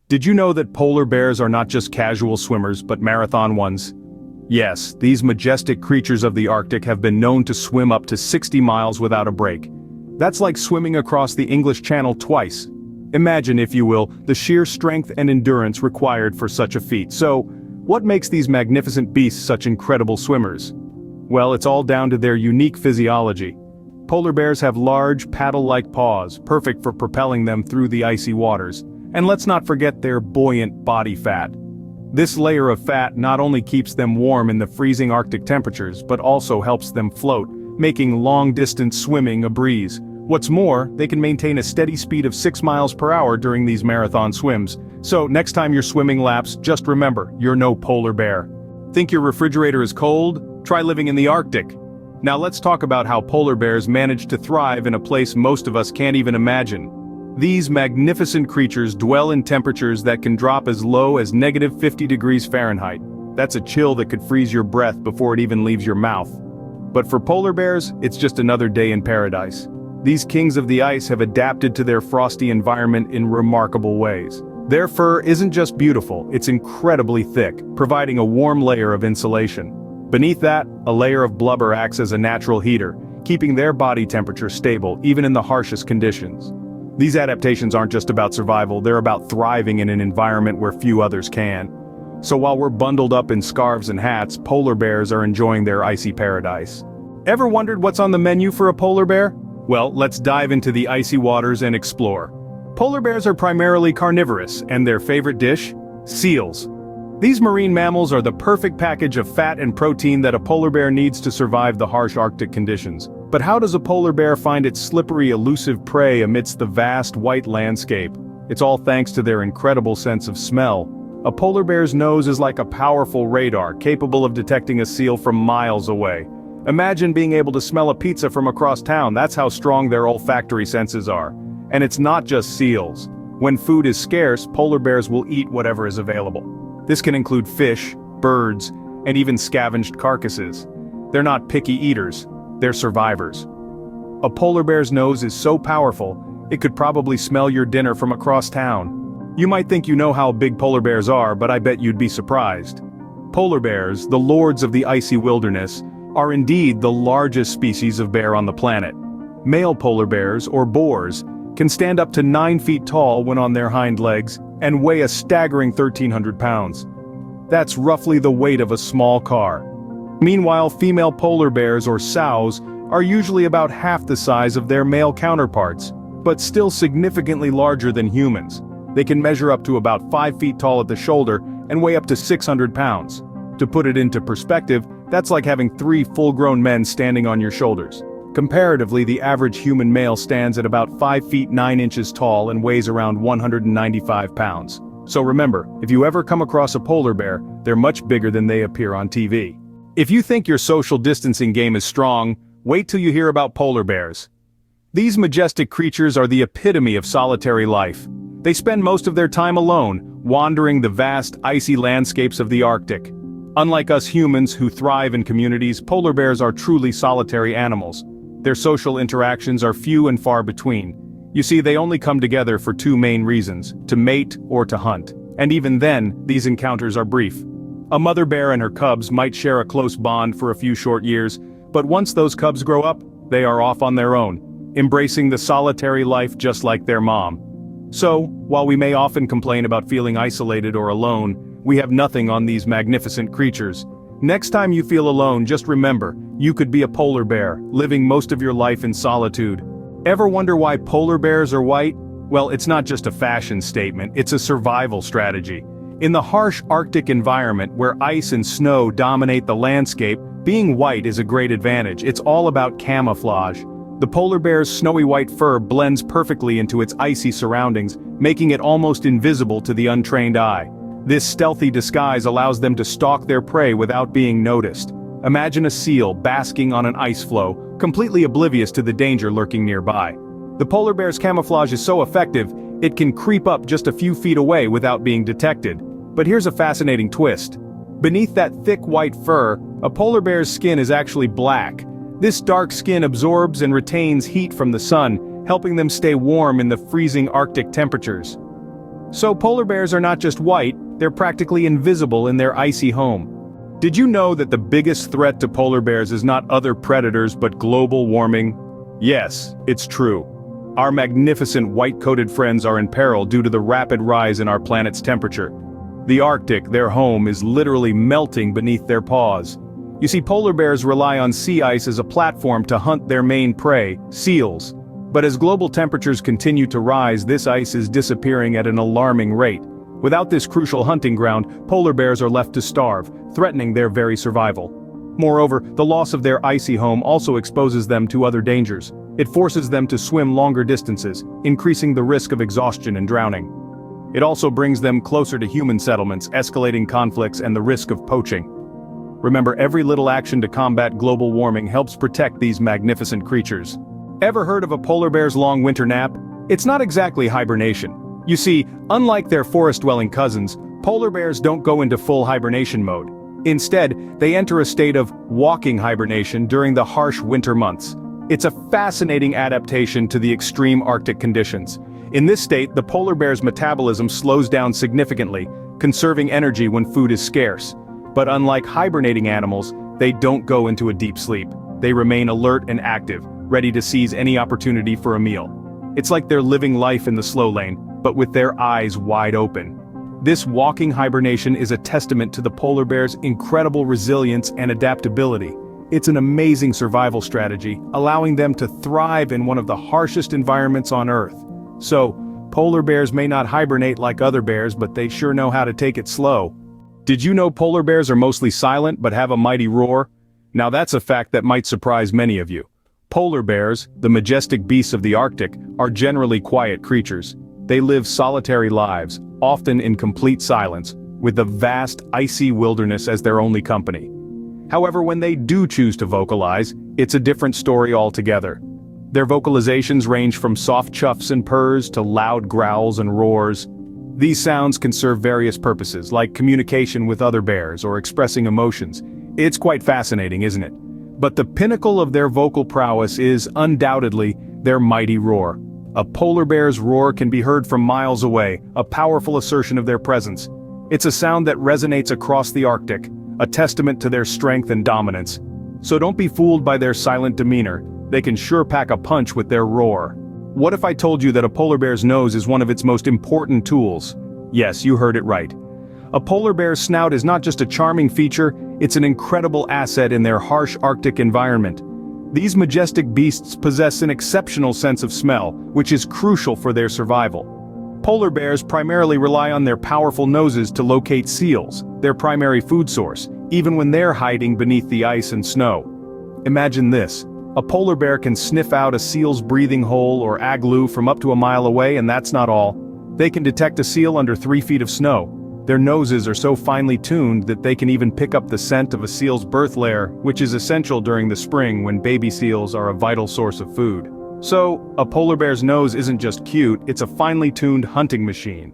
Did you know that polar bears are not just casual swimmers but marathon ones? Yes, these majestic creatures of the Arctic have been known to swim up to 60 miles without a break. That's like swimming across the English Channel twice. Imagine, if you will, the sheer strength and endurance required for such a feat. So, what makes these magnificent beasts such incredible swimmers? Well, it's all down to their unique physiology. Polar bears have large, paddle-like paws, perfect for propelling them through the icy waters. And let's not forget their buoyant body fat. This layer of fat not only keeps them warm in the freezing Arctic temperatures, but also helps them float, making long-distance swimming a breeze. What's more, they can maintain a steady speed of 6 miles per hour during these marathon swims. So next time you're swimming laps, just remember, you're no polar bear. Think your refrigerator is cold? Try living in the Arctic. Now let's talk about how polar bears manage to thrive in a place most of us can't even imagine. These magnificent creatures dwell in temperatures that can drop as low as -50 degrees Fahrenheit. That's a chill that could freeze your breath before it even leaves your mouth. But for polar bears, it's just another day in paradise. These kings of the ice have adapted to their frosty environment in remarkable ways. Their fur isn't just beautiful, it's incredibly thick, providing a warm layer of insulation. Beneath that, a layer of blubber acts as a natural heater, keeping their body temperature stable even in the harshest conditions. These adaptations aren't just about survival, they're about thriving in an environment where few others can. So while we're bundled up in scarves and hats, polar bears are enjoying their icy paradise. Ever wondered what's on the menu for a polar bear? Well, let's dive into the icy waters and explore. Polar bears are primarily carnivorous, and their favorite dish? Seals. These marine mammals are the perfect package of fat and protein that a polar bear needs to survive the harsh Arctic conditions. But how does a polar bear find its slippery, elusive prey amidst the vast white landscape? It's all thanks to their incredible sense of smell. A polar bear's nose is like a powerful radar, capable of detecting a seal from miles away. Imagine being able to smell a pizza from across town. That's how strong their olfactory senses are. And it's not just seals. When food is scarce, polar bears will eat whatever is available. This can include fish, birds, and even scavenged carcasses. They're not picky eaters. They're survivors. A polar bear's nose is so powerful, it could probably smell your dinner from across town. You might think you know how big polar bears are, but I bet you'd be surprised. Polar bears, the lords of the icy wilderness, are indeed the largest species of bear on the planet. Male polar bears, or boars, can stand up to 9 feet tall when on their hind legs, and weigh a staggering 1,300 pounds. That's roughly the weight of a small car. Meanwhile, female polar bears, or sows, are usually about half the size of their male counterparts, but still significantly larger than humans. They can measure up to about 5 feet tall at the shoulder and weigh up to 600 pounds. To put it into perspective, that's like having 3 full-grown men standing on your shoulders. Comparatively, the average human male stands at about 5 feet 9 inches tall and weighs around 195 pounds. So remember, if you ever come across a polar bear, they're much bigger than they appear on TV. If you think your social distancing game is strong, wait till you hear about polar bears. These majestic creatures are the epitome of solitary life. They spend most of their time alone, wandering the vast, icy landscapes of the Arctic. Unlike us humans who thrive in communities, polar bears are truly solitary animals. Their social interactions are few and far between. You see, they only come together for 2 main reasons: to mate or to hunt. And even then, these encounters are brief. A mother bear and her cubs might share a close bond for a few short years, but once those cubs grow up, they are off on their own, embracing the solitary life just like their mom. So, while we may often complain about feeling isolated or alone, we have nothing on these magnificent creatures. Next time you feel alone, just remember, you could be a polar bear, living most of your life in solitude. Ever wonder why polar bears are white? Well, it's not just a fashion statement, it's a survival strategy. In the harsh Arctic environment where ice and snow dominate the landscape, being white is a great advantage. It's all about camouflage. The polar bear's snowy white fur blends perfectly into its icy surroundings, making it almost invisible to the untrained eye. This stealthy disguise allows them to stalk their prey without being noticed. Imagine a seal basking on an ice floe, completely oblivious to the danger lurking nearby. The polar bear's camouflage is so effective, it can creep up just a few feet away without being detected. But here's a fascinating twist. Beneath that thick white fur, a polar bear's skin is actually black. This dark skin absorbs and retains heat from the sun, helping them stay warm in the freezing Arctic temperatures. So polar bears are not just white, they're practically invisible in their icy home. Did you know that the biggest threat to polar bears is not other predators but global warming? Yes, it's true. Our magnificent white-coated friends are in peril due to the rapid rise in our planet's temperature. The Arctic, their home, is literally melting beneath their paws. You see, polar bears rely on sea ice as a platform to hunt their main prey, seals. But as global temperatures continue to rise, this ice is disappearing at an alarming rate. Without this crucial hunting ground, polar bears are left to starve, threatening their very survival. Moreover, the loss of their icy home also exposes them to other dangers. It forces them to swim longer distances, increasing the risk of exhaustion and drowning. It also brings them closer to human settlements, escalating conflicts and the risk of poaching. Remember, every little action to combat global warming helps protect these magnificent creatures. Ever heard of a polar bear's long winter nap? It's not exactly hibernation. You see, unlike their forest-dwelling cousins, polar bears don't go into full hibernation mode. Instead, they enter a state of walking hibernation during the harsh winter months. It's a fascinating adaptation to the extreme Arctic conditions. In this state, the polar bear's metabolism slows down significantly, conserving energy when food is scarce. But unlike hibernating animals, they don't go into a deep sleep. They remain alert and active, ready to seize any opportunity for a meal. It's like they're living life in the slow lane, but with their eyes wide open. This walking hibernation is a testament to the polar bear's incredible resilience and adaptability. It's an amazing survival strategy, allowing them to thrive in one of the harshest environments on Earth. So, polar bears may not hibernate like other bears, but they sure know how to take it slow. Did you know polar bears are mostly silent but have a mighty roar? Now that's a fact that might surprise many of you. Polar bears, the majestic beasts of the Arctic, are generally quiet creatures. They live solitary lives, often in complete silence, with the vast, icy wilderness as their only company. However, when they do choose to vocalize, it's a different story altogether. Their vocalizations range from soft chuffs and purrs to loud growls and roars. These sounds can serve various purposes, like communication with other bears or expressing emotions. It's quite fascinating, isn't it? But the pinnacle of their vocal prowess is, undoubtedly, their mighty roar. A polar bear's roar can be heard from miles away, a powerful assertion of their presence. It's a sound that resonates across the Arctic, a testament to their strength and dominance. So don't be fooled by their silent demeanor. They can sure pack a punch with their roar. What if I told you that a polar bear's nose is one of its most important tools? Yes, you heard it right. A polar bear's snout is not just a charming feature, it's an incredible asset in their harsh Arctic environment. These majestic beasts possess an exceptional sense of smell, which is crucial for their survival. Polar bears primarily rely on their powerful noses to locate seals, their primary food source, even when they're hiding beneath the ice and snow. Imagine this. A polar bear can sniff out a seal's breathing hole or igloo from up to a mile away, and that's not all. They can detect a seal under 3 feet of snow. Their noses are so finely tuned that they can even pick up the scent of a seal's birth lair, which is essential during the spring when baby seals are a vital source of food. So, a polar bear's nose isn't just cute, it's a finely tuned hunting machine.